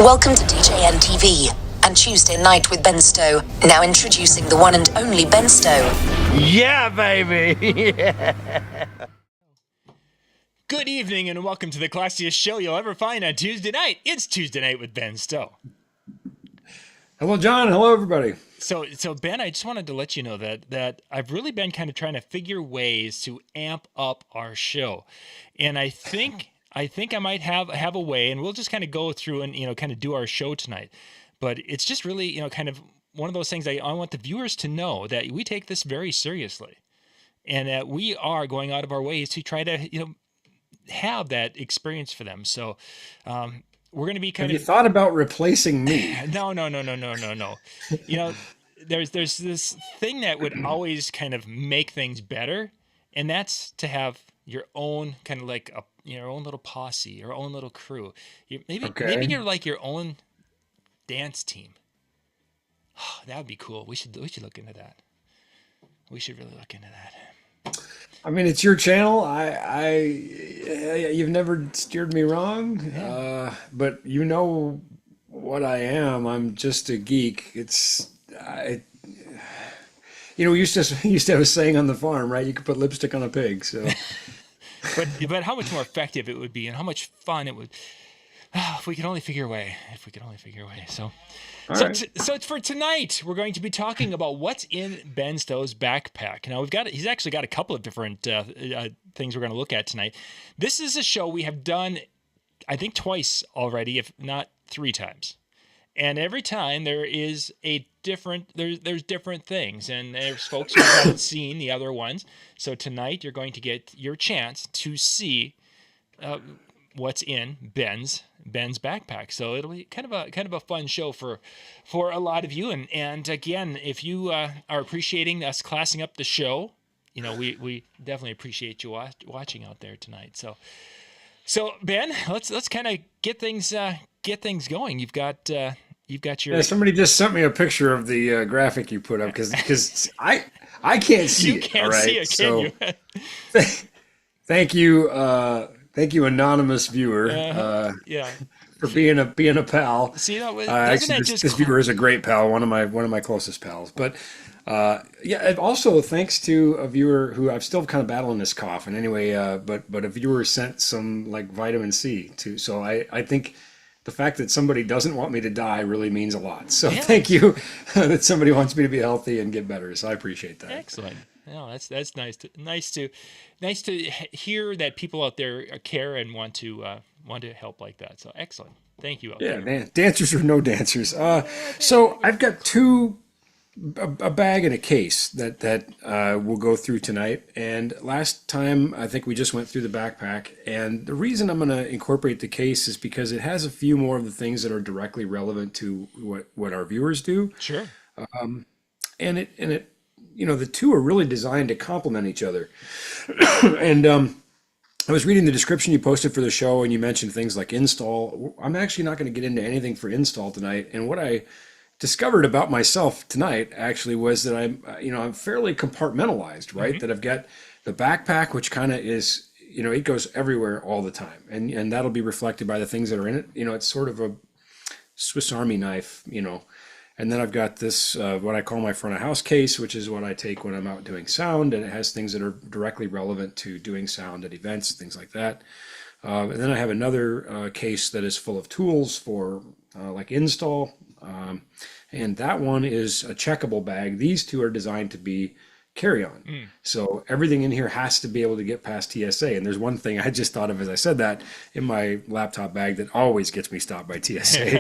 Welcome to DJNTV and Tuesday Night with Ben Stowe. Now introducing the one and only Ben Stowe. Yeah, baby! Yeah. Good evening and welcome to the classiest show you'll ever find on Tuesday night. It's Tuesday Night with Ben Stowe. Hello, John. Hello, everybody. So Ben, I just wanted to let you know that I've really been kind of trying to figure ways to amp up our show. And I think I might have a way, and we'll just kind of go through and, kind of do our show tonight. But it's just really, kind of one of those things I want the viewers to know that we take this very seriously and that we are going out of our ways to try to, have that experience for them. So we're going to be kind of... Have you thought about replacing me? No. There's this thing that would always kind of make things better, and that's to have your own kind of like your own little posse, your own little crew. Maybe you're like your own dance team. Oh, that would be cool. We should look into that. We should really look into that. I mean, it's your channel. You've never steered me wrong. Yeah. But you know what I am. I'm just a geek. We used to have a saying on the farm, right? You could put lipstick on a pig. So, but how much more effective it would be, and how much fun it would. If we could only figure a way. So. So it's for tonight. We're going to be talking about what's in Ben Stowe's backpack. Now he's actually got a couple of different things we're going to look at tonight. This is a show we have done, I think, twice already, if not 3 times. And every time there is there's different things, and there's folks who haven't seen the other ones. So tonight you're going to get your chance to see what's in Ben's backpack. So it'll be kind of a fun show for a lot of you. And again, if you are appreciating us classing up the show, we definitely appreciate you watching out there tonight. So Ben, let's kind of get things going. You've got your. Yeah, somebody just sent me a picture of the graphic you put up because I can't see it. You can't see it, can you? Thank you. Thank you, anonymous viewer, for being a pal. See, actually, this viewer is a great pal, one of my closest pals. But and also thanks to a viewer who I'm still kind of battling this cough. And anyway, but a viewer sent some like vitamin C too. So I think the fact that somebody doesn't want me to die really means a lot. So thank you that somebody wants me to be healthy and get better. So I appreciate that. Excellent. No, that's nice to hear that people out there care and want to help like that. So excellent, thank you. Man, dancers or no dancers. So I've got a bag and a case that we'll go through tonight. And last time I think we just went through the backpack. And the reason I'm going to incorporate the case is because it has a few more of the things that are directly relevant to what our viewers do. Sure. And it. The two are really designed to complement each other. And I was reading the description you posted for the show, and you mentioned things like install. I'm actually not going to get into anything for install tonight. And what I discovered about myself tonight actually was that I'm fairly compartmentalized, right? Mm-hmm. That I've got the backpack, which kind of is, it goes everywhere all the time. And that'll be reflected by the things that are in it. It's sort of a Swiss Army knife, And then I've got this, what I call my front of house case, which is what I take when I'm out doing sound, and it has things that are directly relevant to doing sound at events, things like that. And then I have another case that is full of tools for like install, and that one is a checkable bag. These two are designed to be carry-on. So everything in here has to be able to get past TSA. And there's one thing I just thought of as I said that in my laptop bag that always gets me stopped by TSA.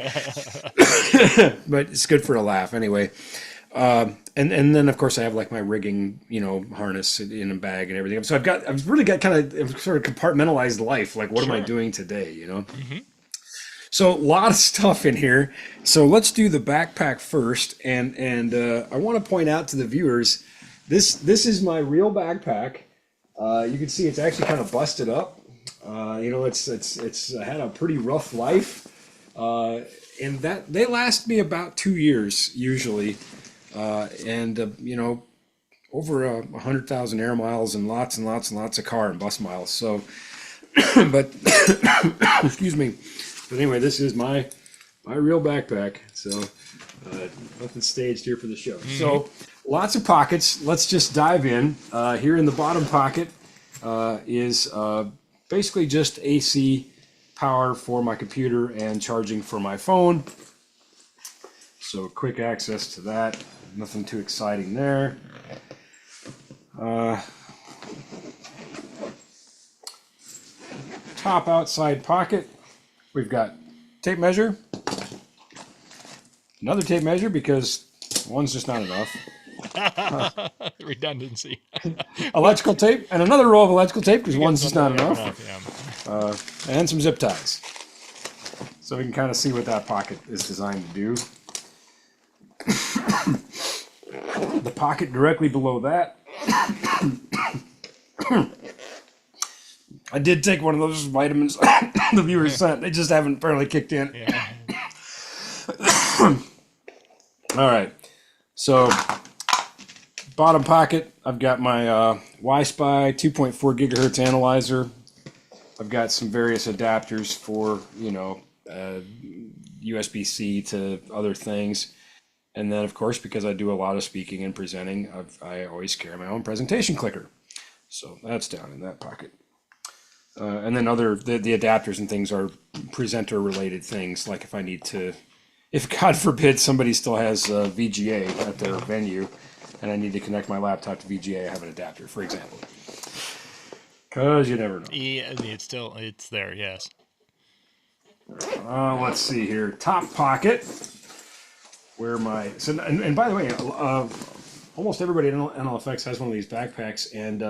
But it's good for a laugh anyway. And then of course I have like my rigging, harness in a bag and everything. So I've really got kind of sort of compartmentalized life. Like what am I doing today, Mm-hmm. So a lot of stuff in here. So let's do the backpack first. And I want to point out to the viewers, this is my real backpack. You can see it's actually kind of busted up. It's had a pretty rough life, and that they last me about 2 years usually, and over 100,000 air miles and lots of car and bus miles. So, but excuse me. But anyway, this is my my real backpack. So nothing staged here for the show. So lots of pockets. Let's just dive in. Here in the bottom pocket is basically just AC power for my computer and charging for my phone. So quick access to that. Nothing too exciting there. Top outside pocket, we've got tape measure, another tape measure because one's just not enough. Redundancy. Electrical tape and another roll of electrical tape because one's just not enough. And some zip ties. So we can kind of see what that pocket is designed to do. The pocket directly below that. I did take one of those vitamins the viewers sent. They just haven't apparently kicked in. Yeah. All right. So bottom pocket, I've got my Y-Spy 2.4 gigahertz analyzer. I've got some various adapters for, USB-C to other things. And then, of course, because I do a lot of speaking and presenting, I always carry my own presentation clicker. So that's down in that pocket. And then the adapters and things are presenter related things. Like if I need to, if God forbid somebody still has VGA at their venue and I need to connect my laptop to VGA, I have an adapter, for example. Cause you never know. Yeah, it's there. Yes. Let's see here. Top pocket. Where and by the way, almost everybody at NLFX has one of these backpacks, and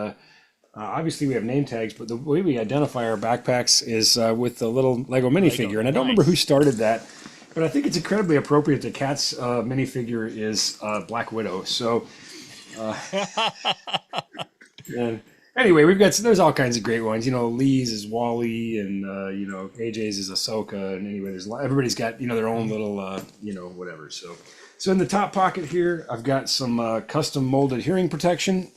obviously we have name tags, but the way we identify our backpacks is with the little Lego minifigure. And I don't remember who started that, but I think it's incredibly appropriate that Kat's minifigure is Black Widow. So, and anyway, there's all kinds of great ones. Lee's is Wally, and AJ's is Ahsoka. And anyway, everybody's got their own little whatever. So in the top pocket here, I've got some custom molded hearing protection.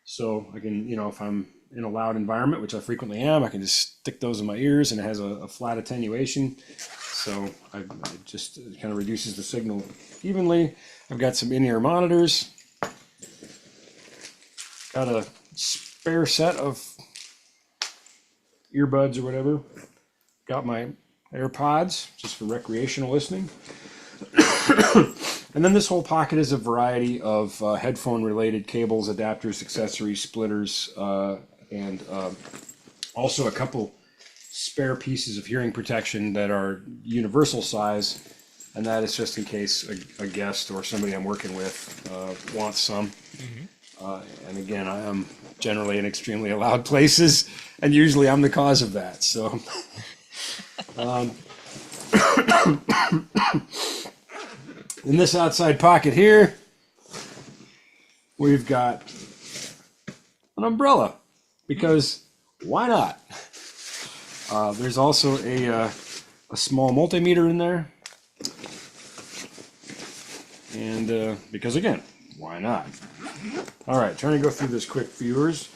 So I can, if I'm in a loud environment, which I frequently am, I can just stick those in my ears, and it has a flat attenuation. So it just kind of reduces the signal evenly. I've got some in-ear monitors. Got a spare set of earbuds or whatever. Got my AirPods just for recreational listening. And then this whole pocket is a variety of headphone related cables, adapters, accessories, splitters, and also a couple spare pieces of hearing protection that are universal size. And that is just in case a guest or somebody I'm working with wants some. And again, I am generally in extremely loud places, and usually I'm the cause of that. So, in this outside pocket here, we've got an umbrella, because why not? There's also a small multimeter in there, and because again, why not? All right, trying to go through this quick, viewers.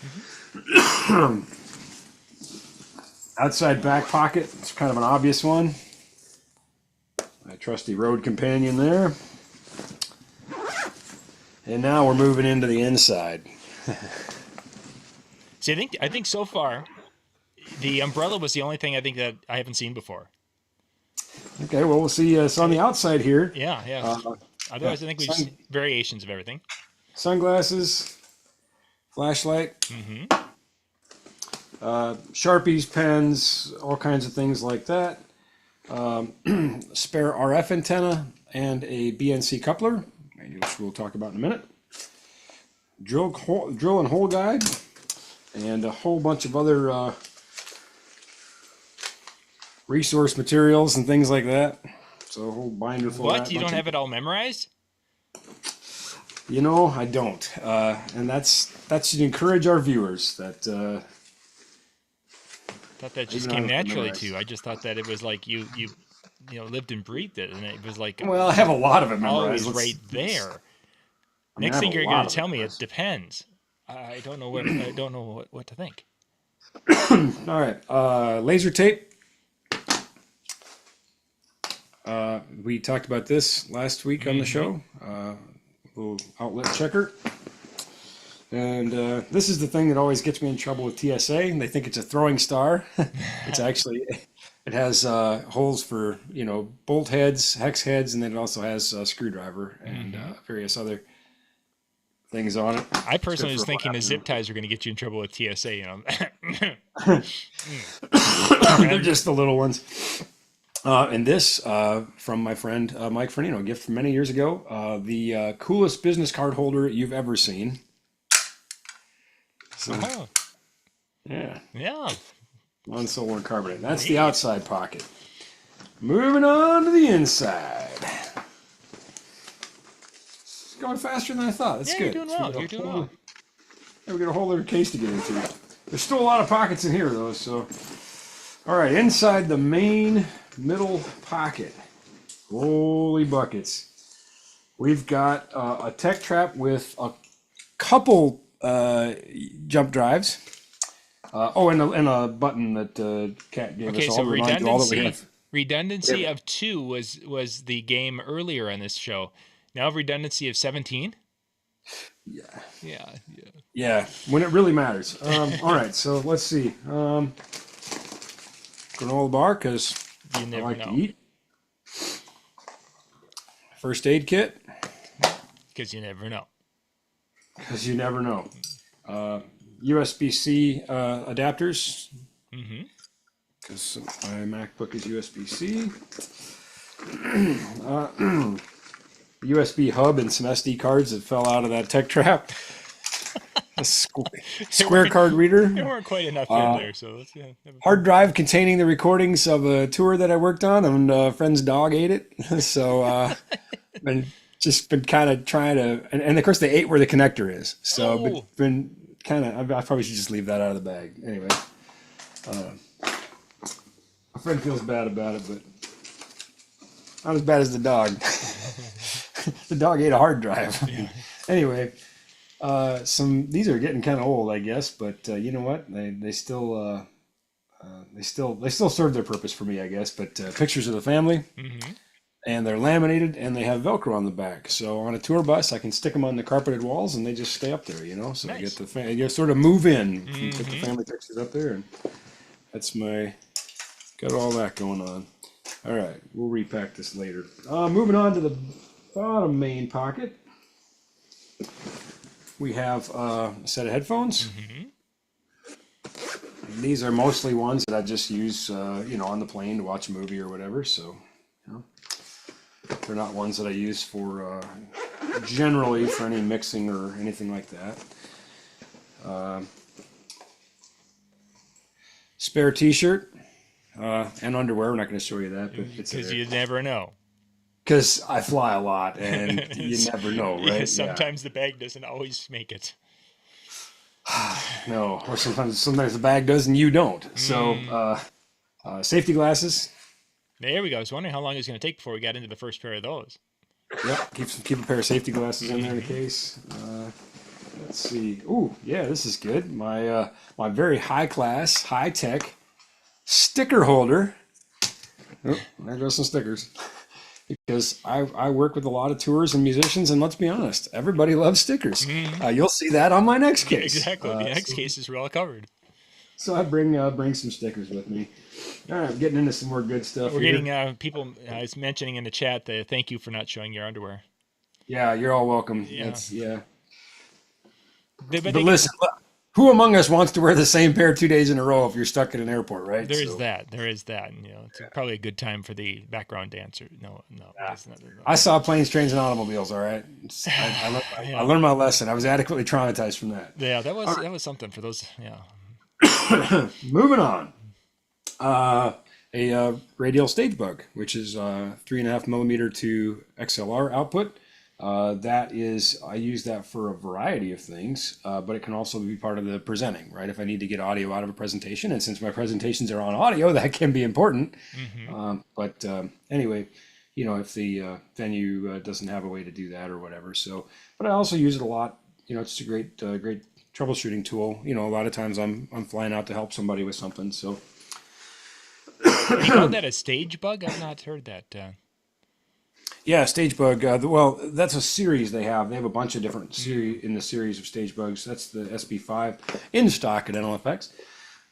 Outside back pocket, it's kind of an obvious one. My trusty road companion there. And now we're moving into the inside. See, I think so far, the umbrella was the only thing I think that I haven't seen before. Okay, well, we'll see. It's on the outside here. Yeah. Otherwise, I think we've seen variations of everything. Sunglasses, flashlight, Sharpies, pens, all kinds of things like that. Spare RF antenna and a BNC coupler, which we'll talk about in a minute. Drill and hole guide, and a whole bunch of other resource materials and things like that. So a whole binder full of that. What? You don't have it all memorized? I don't, and that should encourage our viewers. That thought that just came naturally to you. I just thought that it was like you lived and breathed it, and it was like, well, I have a lot of it memorized. Always right there. Next thing you're going to tell me, it depends. I don't know what to think. All right, laser tape, We talked about this last week on the show. Little outlet checker. And this is the thing that always gets me in trouble with TSA. They think it's a throwing star. It's actually, it has holes for, bolt heads, hex heads, and then it also has a screwdriver and various other things on it. I personally was thinking the zip ties are going to get you in trouble with TSA. They're just the little ones. And this from my friend Mike Fernino, a gift from many years ago. The coolest business card holder you've ever seen. So, yeah. Non-solar carbonate. That's the outside pocket. Moving on to the inside. It's going faster than I thought. That's good. You're doing well. You're doing well. We got a whole other case to get into. There's still a lot of pockets in here, though. So, all right, inside the main middle pocket. Holy buckets. We've got a tech trap with a couple jump drives. And a button that Kat gave us all. Redundancy of 2 was the game earlier on this show. Now redundancy of 17. Yeah. When it really matters. All right, so let's see. Granola bar because I like to eat. First aid kit. Because you never know. USB-C adapters. Because my MacBook is USB-C. USB hub and some SD cards that fell out of that tech trap. A square card reader. There weren't quite enough in there, so let's hard drive containing the recordings of a tour that I worked on, and a friend's dog ate it. So been kind of trying to, and of course they ate where the connector is. So been kind of, I probably should just leave that out of the bag. Anyway, my friend feels bad about it, but not as bad as the dog. The dog ate a hard drive. Anyway, these are getting kind of old, I guess, but you know what? They still serve their purpose for me, I guess. But pictures of the family, and they're laminated, and they have Velcro on the back. So on a tour bus, I can stick them on the carpeted walls, and they just stay up there. So nice. I get the you sort of move in, put the family pictures up there, and that's got all that going on. All right, we'll repack this later. Moving on to the bottom main pocket, we have a set of headphones. These are mostly ones that I just use, on the plane to watch a movie or whatever. So, they're not ones that I use for generally for any mixing or anything like that. Spare T-shirt and underwear. We're not going to show you that, but it's because you never know. Because I fly a lot, and you never know, right? Yeah, sometimes the bag doesn't always make it. No, or sometimes the bag does and you don't. So, safety glasses. There we go. I was wondering how long it was going to take before we got into the first pair of those. Yep, keep a pair of safety glasses in there in the case. Let's see. Ooh, yeah, this is good. My very high class, high tech sticker holder. Oh, there goes some stickers. Because I work with a lot of tours and musicians, and let's be honest, everybody loves stickers. You'll see that on my next case. Exactly. The next case is well covered. So I bring some stickers with me. All right, I'm getting into some more good stuff. We're getting people. I was mentioning in the chat that thank you for not showing your underwear. Yeah, you're all welcome. Yeah. But listen, who among us wants to wear the same pair 2 days in a row if you're stuck at an airport, right? There is that. And, it's probably a good time for the background dancer. No. I saw planes, trains, and automobiles. All right, I learned my lesson. I was adequately traumatized from that. Yeah, that was something for those. Yeah. Moving on. A radial stage bug, which is 3.5 millimeter to XLR output. I use that for a variety of things, but it can also be part of the presenting, right? If I need to get audio out of a presentation, and since my presentations are on audio, that can be important. Anyway, if the venue doesn't have a way to do that or whatever. So, but I also use it a lot. It's a great troubleshooting tool. A lot of times I'm flying out to help somebody with something. So, you call that a stage bug? I've not heard that. Yeah, Stagebug. Well, that's a series they have. They have a bunch of different series in the series of Stagebugs. That's the SB5 in stock at NLFX.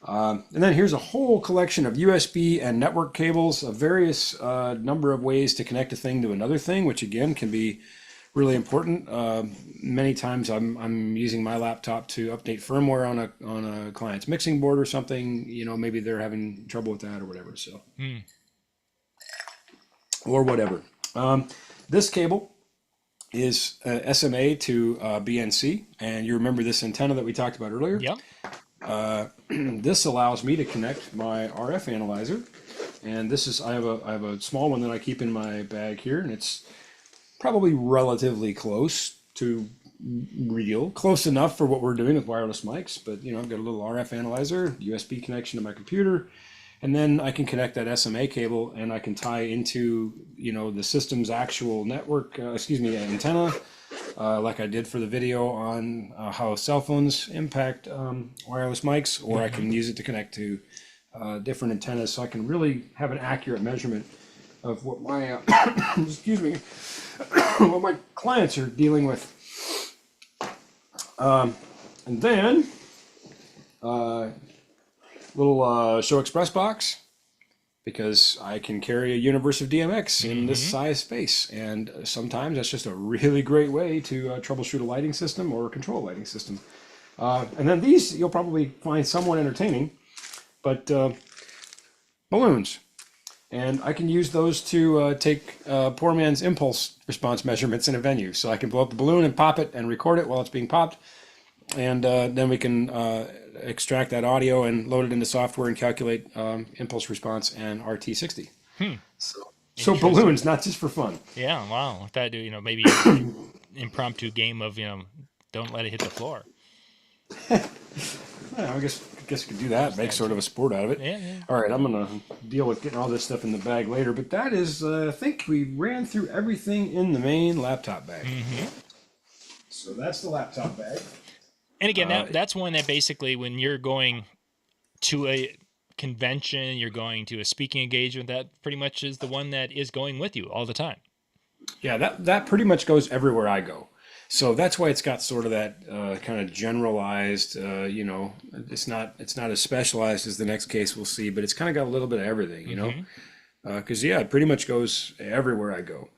And then here's a whole collection of USB and network cables, a various number of ways to connect a thing to another thing, which again can be really important. Many times I'm using my laptop to update firmware on a client's mixing board or something. You know, maybe they're having trouble with that or whatever. So, or whatever. This cable is SMA to BNC, and you remember this antenna that we talked about earlier? Yep. This allows me to connect my RF analyzer, and this is I have a small one that I keep in my bag here, and it's probably relatively close to real, close enough for what we're doing with wireless mics. But you know, I've got a little RF analyzer, USB connection to my computer, and then I can connect that SMA cable, and I can tie into, you know, the system's actual network, antenna, like I did for the video on how cell phones impact wireless mics, or I can use it to connect to different antennas, so I can really have an accurate measurement of what my what my clients are dealing with. And then little Show Express box, because I can carry a universe of DMX in this size space, and sometimes that's just a really great way to troubleshoot a lighting system or control a lighting system. And then these you'll probably find somewhat entertaining, but balloons. And I can use those to take poor man's impulse response measurements in a venue. So I can blow up the balloon and pop it and record it while it's being popped. And then we can extract that audio and load it into software and calculate impulse response and RT60. So balloons, not just for fun. Yeah, wow. If that, you know, maybe impromptu game of, you know, don't let it hit the floor. Yeah, I guess you could do that, make sort of a sport out of it. Yeah. All right, I'm going to deal with getting all this stuff in the bag later, but that is, I think we ran through everything in the main laptop bag. So that's the laptop bag. And again, that's one that basically, when you're going to a convention, you're going to a speaking engagement, that pretty much is the one that is going with you all the time. Yeah, that pretty much goes everywhere I go. So that's why it's got sort of that kind of generalized, you know, it's not as specialized as the next case we'll see, but it's kind of got a little bit of everything, you know, because yeah, it pretty much goes everywhere I go.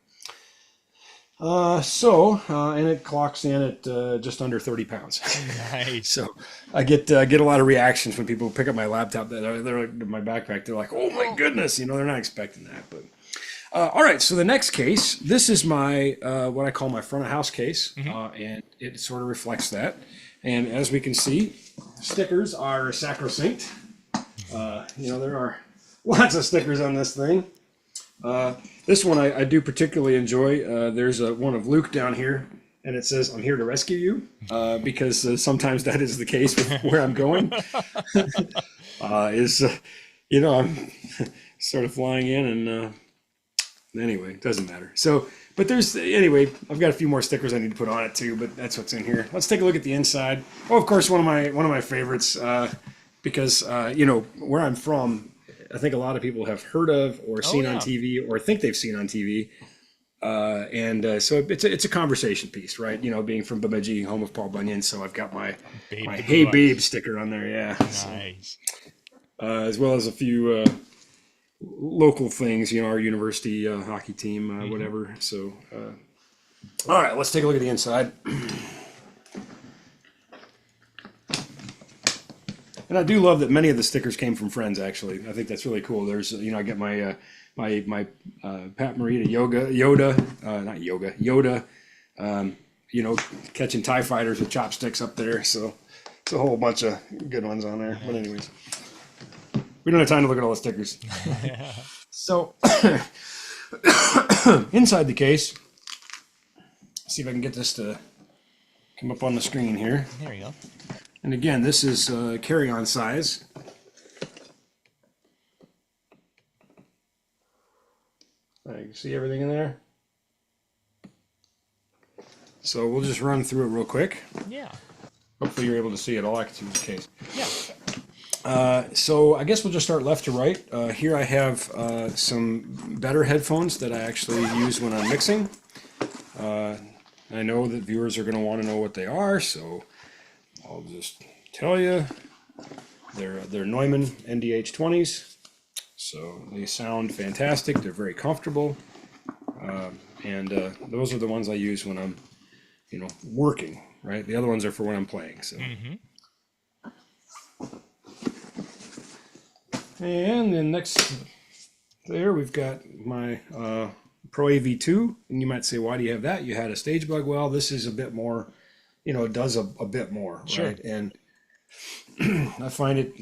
And it clocks in at just under 30 pounds. Nice. So I get a lot of reactions when people pick up my laptop, they're like, my backpack, they're like, oh my goodness, you know, they're not expecting that, but. All right, so the next case, this is my, what I call my front of house case, and it sort of reflects that. And as we can see, stickers are sacrosanct. You know, there are lots of stickers on this thing. This one I do particularly enjoy. There's one of Luke down here, and it says, "I'm here to rescue you," because sometimes that is the case with where I'm going. You know, I'm sort of flying in and... Anyway, it doesn't matter. So, but anyway, I've got a few more stickers I need to put on it too, but that's what's in here. Let's take a look at the inside. Oh, of course, one of my favorites, because, you know, where I'm from, I think a lot of people have heard of or seen on TV or think they've seen on TV. So it's a conversation piece, right? You know, being from Bemidji, home of Paul Bunyan. So I've got my Hey Babe sticker on there. Yeah. Nice. So, as well as a few, local things, you know, our university hockey team, whatever. So, all right, let's take a look at the inside. And I do love that many of the stickers came from friends. Actually, I think that's really cool. There's, you know, I get my my Pat Morita Yoda, you know, catching TIE fighters with chopsticks up there. So it's a whole bunch of good ones on there. But anyways. We don't have time to look at all the stickers. So, inside the case, see if I can get this to come up on the screen here. There you go. And again, this is carry-on size. You can see everything in there. So we'll just run through it real quick. Yeah. Hopefully you're able to see it all. I can see the case. Yeah. So I guess we'll just start left to right. Here I have some better headphones that I actually use when I'm mixing. I know that viewers are going to want to know what they are, so I'll just tell you. They're Neumann NDH20s, so they sound fantastic. They're very comfortable, and those are the ones I use when I'm, working. Right, the other ones are for when I'm playing. So. And then next there we've got my Pro AV2, and you might say, why do you have that? You had a stage bug. Well, this is a bit more, it does a bit more, Sure. right? And I find it,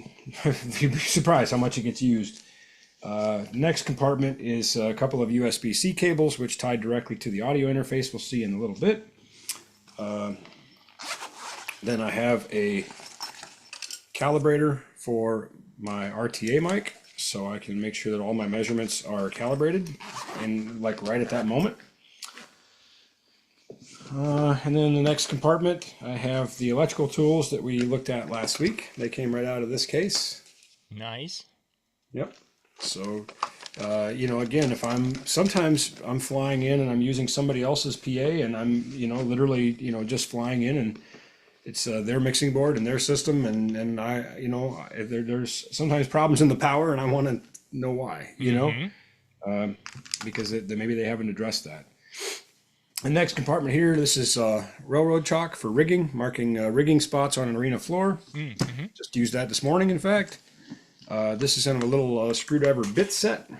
you'd be surprised how much it gets used. Next compartment is a couple of USB-C cables, which tie directly to the audio interface. We'll see in a little bit. Then I have a calibrator for my RTA mic, so I can make sure that all my measurements are calibrated and like right at that moment. And then the next compartment, I have the electrical tools that we looked at last week. They came right out of this case. Nice. Yep. So, again, sometimes I'm flying in and I'm using somebody else's PA, and I'm, literally, just flying in, and it's their mixing board and their system, and I, there's sometimes problems in the power, and I want to know why, because maybe they haven't addressed that. The next compartment here, this is railroad chalk for rigging, marking rigging spots on an arena floor. Just used that this morning, in fact. This is kind of a little screwdriver bit set.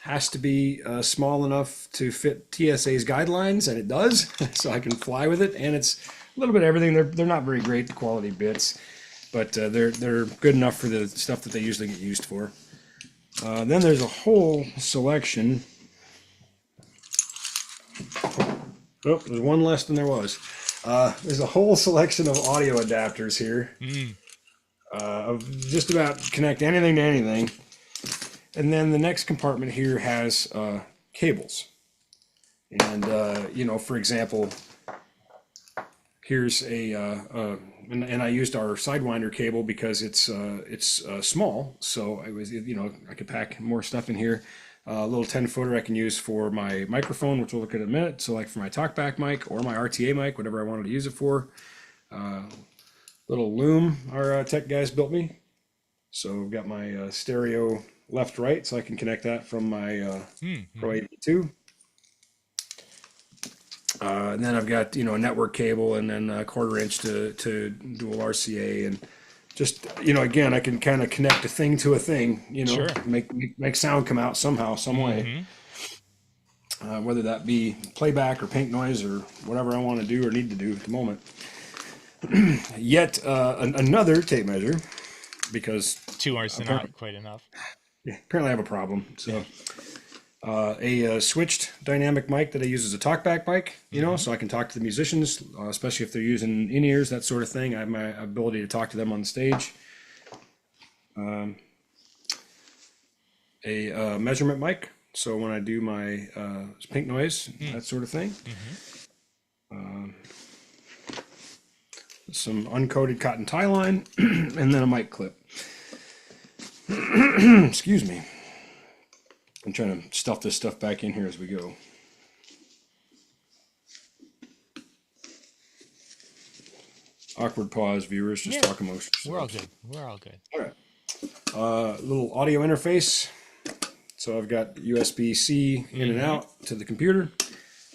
Has to be small enough to fit TSA's guidelines, and it does, so I can fly with it, and it's a little bit of everything. They're not very great, the quality bits, but they're good enough for the stuff that they usually get used for. Then there's a whole selection. Oh, there's one less than there was. There's a whole selection of audio adapters here. Of just about connect anything to anything. And then the next compartment here has cables. And, for example, here's and I used our Sidewinder cable because it's small, so I could pack more stuff in here. A little 10-footer I can use for my microphone, which we'll look at in a minute. So like for my talkback mic or my RTA mic, whatever I wanted to use it for. Little loom our tech guys built me. So I've got my stereo left-right, so I can connect that from my Pro AV2. And then I've got, a network cable, and then a 1/4 inch to dual RCA, and just, again, I can kind of connect a thing to a thing, Sure. make sound come out somehow, some way. Whether that be playback or paint noise or whatever I want to do or need to do at the moment. Yet another tape measure, because 2 hours is not quite enough. yeah, apparently I have a problem. So a switched dynamic mic that I use as a talkback mic, so I can talk to the musicians, especially if they're using in-ears, that sort of thing. I have my ability to talk to them on the stage. A measurement mic, so when I do my pink noise, that sort of thing. Some uncoated cotton tie line, and then a mic clip. Excuse me. I'm trying to stuff this stuff back in here as we go. Awkward pause, viewers. Just talk amongst yourselves. We're all good. We're all good. All right. Little audio interface. So I've got USB-C in and out to the computer.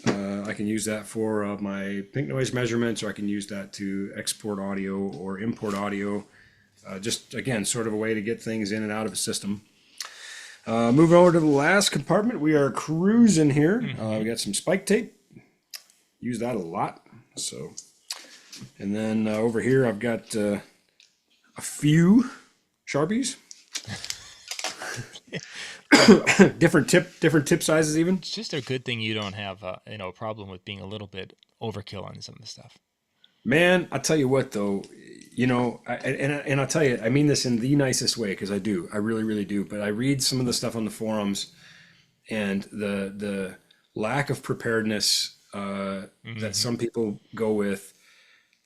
I can use that for my pink noise measurements, or I can use that to export audio or import audio. Just, again, sort of a way to get things in and out of a system. Moving over to the last compartment, we are cruising here. We got some spike tape. Use that a lot. So, and then over here, I've got a few Sharpies. different tip sizes even. It's just a good thing you don't have a problem with being a little bit overkill on some of the stuff. Man, I tell you what though, and I'll tell you, I mean this in the nicest way, because I do, I really, really do. But I read some of the stuff on the forums, and the lack of preparedness that some people go with.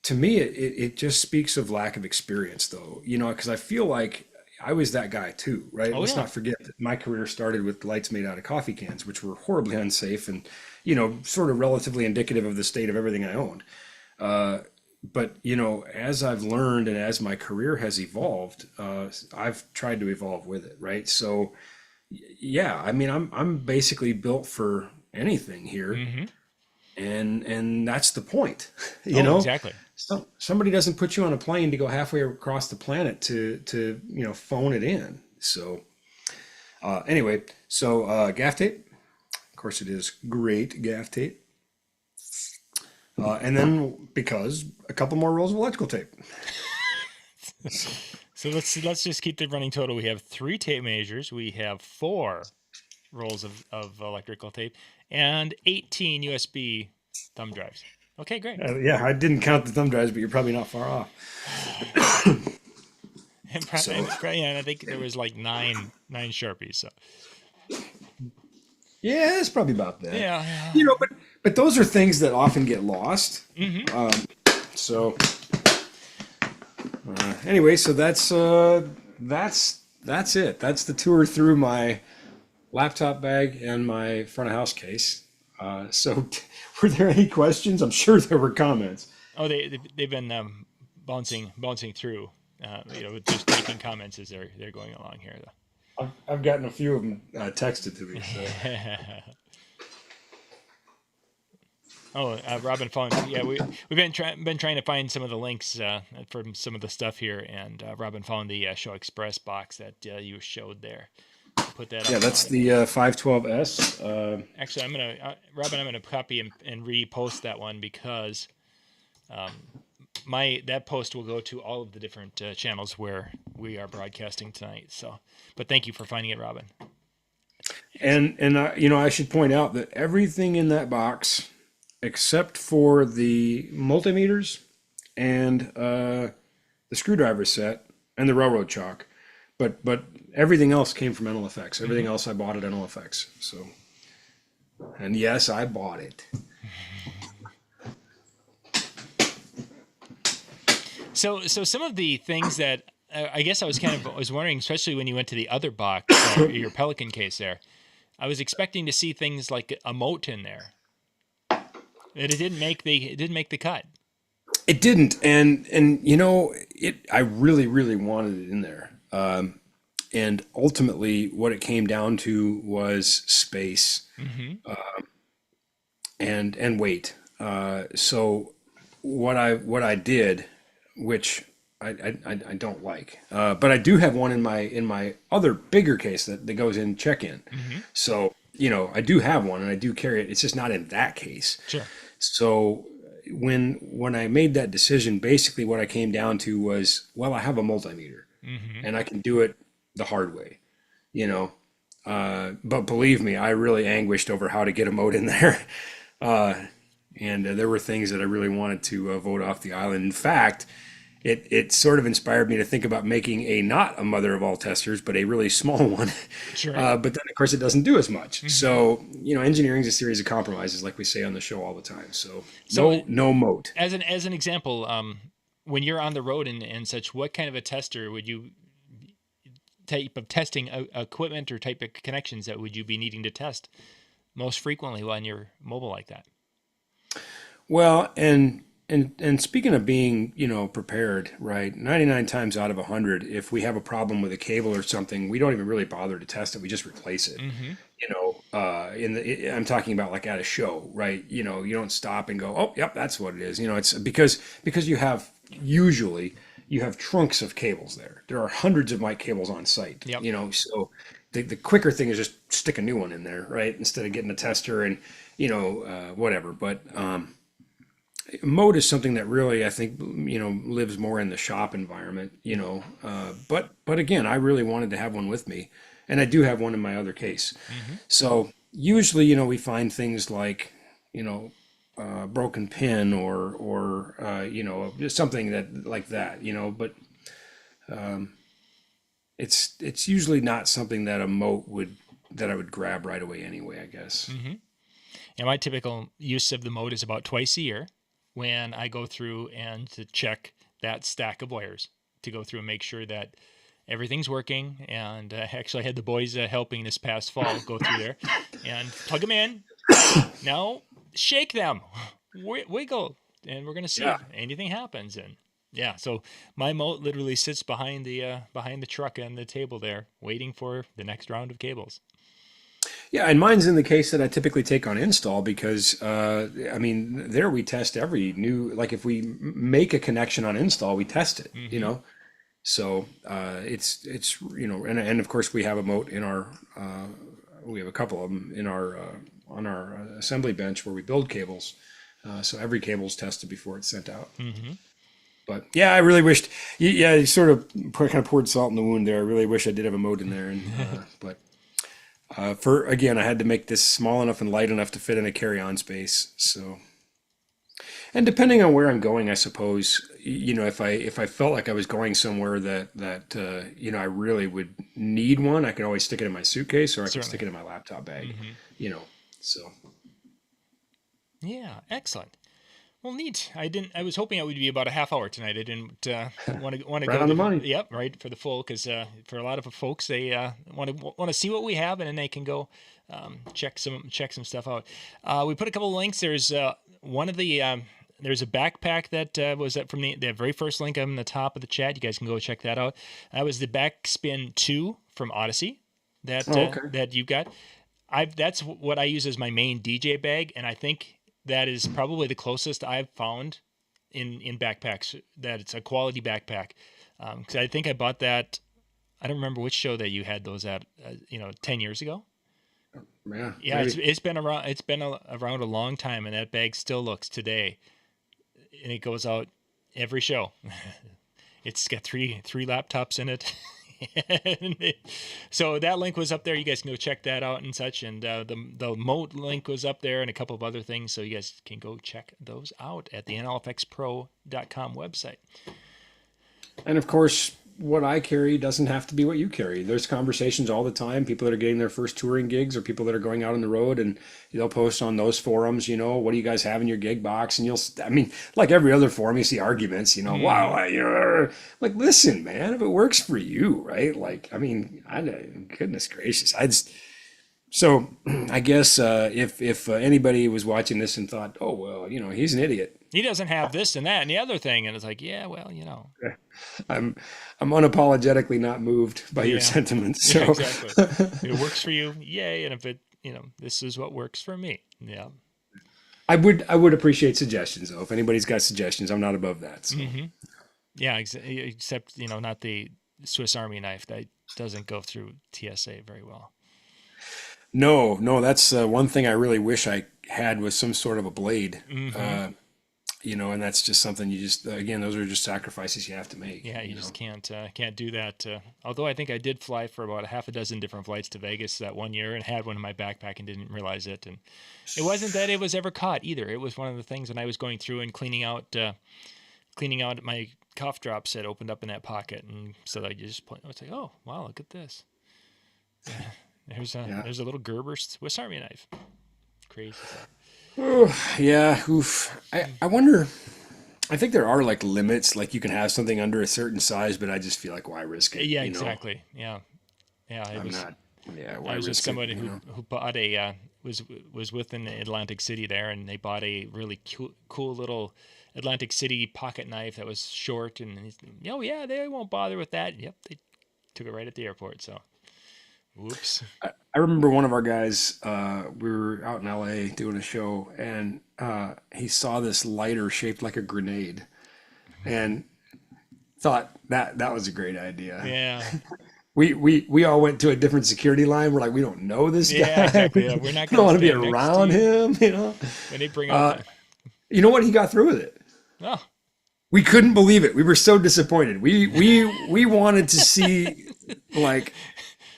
To me, it just speaks of lack of experience, though. Because I feel like I was that guy too, right? Oh Let's yeah. not forget that my career started with lights made out of coffee cans, which were horribly unsafe and, sort of relatively indicative of the state of everything I owned. But as I've learned and as my career has evolved, I've tried to evolve with it, right? So, yeah, I mean, I'm basically built for anything here, Mm-hmm. and that's the point, you Oh, know. exactly. Somebody doesn't put you on a plane to go halfway across the planet to phone it in. So anyway, so gaff tape, of course, it is great gaff tape. And then because a couple more rolls of electrical tape. So let's just keep the running total. We have 3 tape measures. We have 4 rolls of electrical tape and 18 USB thumb drives. Okay, great. Yeah, I didn't count the thumb drives, but you're probably not far off. So And I think there was like nine Sharpies. So yeah, it's probably about that. yeah. But those are things that often get lost. Mm-hmm. So anyway, so that's it. That's the tour through my laptop bag and my front of house case. So were there any questions? I'm sure there were comments. Oh, they've been bouncing through. Just taking comments as they're going along here. Though. I've gotten a few of them texted to me. So. Oh, Robin found. Yeah, we've been trying to find some of the links for some of the stuff here, and Robin found the Show Express box that you showed there. Put that. Yeah, up that's the 512S. Actually, I'm gonna Robin. I'm gonna copy and repost that one because that post will go to all of the different channels where we are broadcasting tonight. So, but thank you for finding it, Robin. And I should point out that everything in that box, except for the multimeters and the screwdriver set and the railroad chalk, but everything else came from NLFX. Everything else I bought at NLFX. So, and yes, I bought it. So some of the things that I guess I was wondering, especially when you went to the other box, your Pelican case there, I was expecting to see things like a moat in there. It didn't make the cut. It didn't, and I really, really wanted it in there. And ultimately, what it came down to was space, and weight. So what I did, which I don't like, but I do have one in my other bigger case that goes in check-in. So I do have one and I do carry it. It's just not in that case. Sure. So when I made that decision, basically what I came down to was, well, I have a multimeter and I can do it the hard way, but believe me, I really anguished over how to get a mode in there. And there were things that I really wanted to vote off the island. In fact, it sort of inspired me to think about making not a mother of all testers, but a really small one. Sure. But then, of course, it doesn't do as much. So, engineering is a series of compromises, like we say on the show all the time. So no moat. As an example, when you're on the road and such, what kind of a tester would you type of testing equipment or type of connections that would you be needing to test most frequently when you're mobile like that? Well, and speaking of being, prepared, right? 99 times out of 100, if we have a problem with a cable or something, we don't even really bother to test it. We just replace it. I'm talking about like at a show, right? You don't stop and go, oh, yep, that's what it is. It's because you have trunks of cables there. There are hundreds of mic cables on site. Yep. So the quicker thing is just stick a new one in there, right? Instead of getting a tester and whatever. But mode is something that really, I think, lives more in the shop environment, but again, I really wanted to have one with me, and I do have one in my other case. So usually, we find things like, broken pin or something that like that, but it's usually not something that I would grab right away anyway, I guess. And my typical use of the mode is about twice a year, when I go through and to check that stack of wires, to go through and make sure that everything's working. And actually, I had the boys helping this past fall go through there and plug them in. Now shake them, wiggle, and we're gonna see if anything happens. And yeah, so my moat literally sits behind the truck and the table there, waiting for the next round of cables. Yeah, and mine's in the case that I typically take on install because, I mean, there we test every new, like if we make a connection on install, we test it, you know? So it's and of course we have a moat in our, we have a couple of them in our, on our assembly bench where we build cables. So every cable is tested before it's sent out. But yeah, I really wished, you sort of kind of poured salt in the wound there. I really wish I did have a moat in there, and but again, I had to make this small enough and light enough to fit in a carry-on space. So, and depending on where I'm going, I suppose, if I felt like I was going somewhere that I really would need one, I could always stick it in my suitcase, or I could stick it in my laptop bag. So. Yeah, excellent. Well, neat. I was hoping it would be about a half hour tonight. I didn't want to Right go on the money. Yep, right, for the full, because for a lot of folks, they want to see what we have, and then they can go check some stuff out. We put a couple of links. There's one of the there's a backpack that was from the very first link on the top of the chat. You guys can go check that out. That was the Backspin 2 from Odyssey that you got. That's what I use as my main DJ bag, and I think that is probably the closest I've found in backpacks that it's a quality backpack. Because I think I bought that. I don't remember which show that you had those at. 10 years ago. Yeah. Yeah, it's been around. It's been around a long time, and that bag still looks today, and it goes out every show. It's got three laptops in it. So that link was up there. You guys can go check that out and such. And the Moat link was up there and a couple of other things. So you guys can go check those out at the NLFXPro.com website. And of course, what I carry doesn't have to be what you carry. There's conversations all the time. People that are getting their first touring gigs, or people that are going out on the road, and they'll post on those forums, what do you guys have in your gig box? And like every other forum, you see arguments, wow, like, listen, man, if it works for you, right? Like, goodness gracious. So I guess if anybody was watching this and thought, oh, well, he's an idiot. He doesn't have this and that and the other thing. And it's like, yeah, well, I'm unapologetically not moved by your sentiments. So. Yeah, exactly. If it works for you, yay. And if it, this is what works for me. Yeah. I would appreciate suggestions, though. If anybody's got suggestions, I'm not above that. So. Yeah, except, not the Swiss Army knife. That doesn't go through TSA very well. No, that's one thing I really wish I had, was some sort of a blade. And that's just something you just, again, those are just sacrifices you have to make. Yeah, you just can't do that. Although I think I did fly for about a half a dozen different flights to Vegas that one year, and had one in my backpack and didn't realize it. And it wasn't that it was ever caught either. It was one of the things when I was going through and cleaning out my cough drops that opened up in that pocket, and so I just point. I was like, oh wow, look at this. Yeah, there's a little Gerber Swiss Army knife. Crazy stuff. Yeah, oof. I wonder, I think there are like limits, like you can have something under a certain size, but I just feel like, why risk it? Yeah, exactly. Yeah. I was with somebody who bought was within Atlantic City there, and they bought a really cool little Atlantic City pocket knife that was short, and they won't bother with that. Yep, they took it right at the airport. So, whoops. I remember one of our guys, we were out in LA doing a show, and he saw this lighter shaped like a grenade and thought that was a great idea. Yeah. We all went to a different security line. We're like, we don't know this guy. Yeah, exactly. Yeah, we're not going to want to be around him, When they bring up you know what? He got through with it. Oh. We couldn't believe it. We were so disappointed. We wanted to see like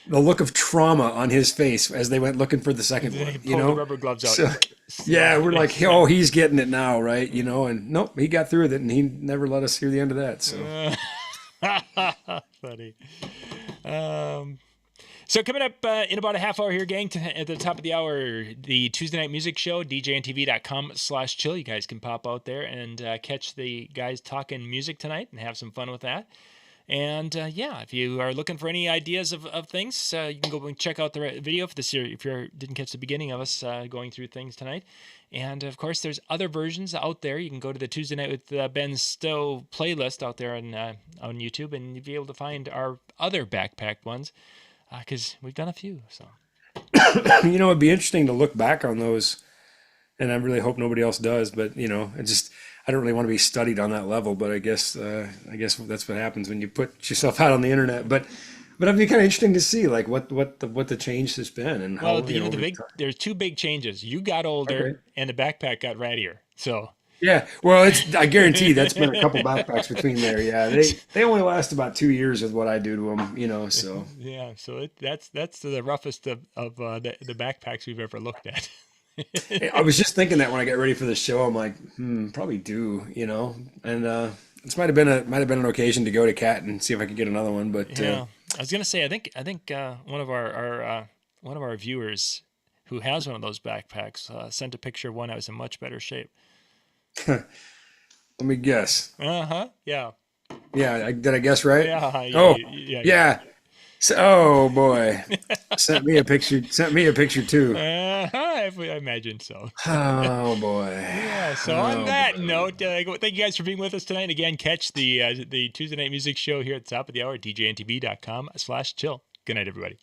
the look of trauma on his face as they went looking for the second one. The rubber gloves out. Yeah, we're like, oh, he's getting it now, right? And nope, he got through with it, and he never let us hear the end of that. So funny. So coming up in about a half hour here, gang, at the top of the hour, the Tuesday Night Music Show, DJNTV.com/chill. You guys can pop out there and catch the guys talking music tonight and have some fun with that. And yeah, if you are looking for any ideas of things, you can go and check out the video for this year if you didn't catch the beginning of us going through things tonight. And of course, there's other versions out there. You can go to the Tuesday Night with Ben Stowe playlist out there on YouTube, and you'll be able to find our other backpack ones because we've done a few. So It'd be interesting to look back on those, and I really hope nobody else does. But I don't really want to be studied on that level. But I guess that's what happens when you put yourself out on the internet. But it'd be kind of interesting to see like what the change has been and how. There's two big changes. You got older, and the backpack got rattier. So. Yeah, well, I guarantee that's been a couple backpacks between there. Yeah, they only last about 2 years with what I do to them, So yeah, so that's the roughest of the backpacks we've ever looked at. I was just thinking that when I got ready for the show, I'm like, probably do, and this might have been an occasion to go to Cat and see if I could get another one. But yeah, I was gonna say, I think one of our viewers who has one of those backpacks sent a picture of one that was in much better shape. Let me guess. Yeah. Yeah, did I guess right? Yeah. Oh, yeah. So, oh boy, sent me a picture too. I imagine so. Oh boy. Yeah. So on that note, thank you guys for being with us tonight. Again, catch the Tuesday Night Music Show here at the top of the hour at DJNTV.com/chill. Good night, everybody.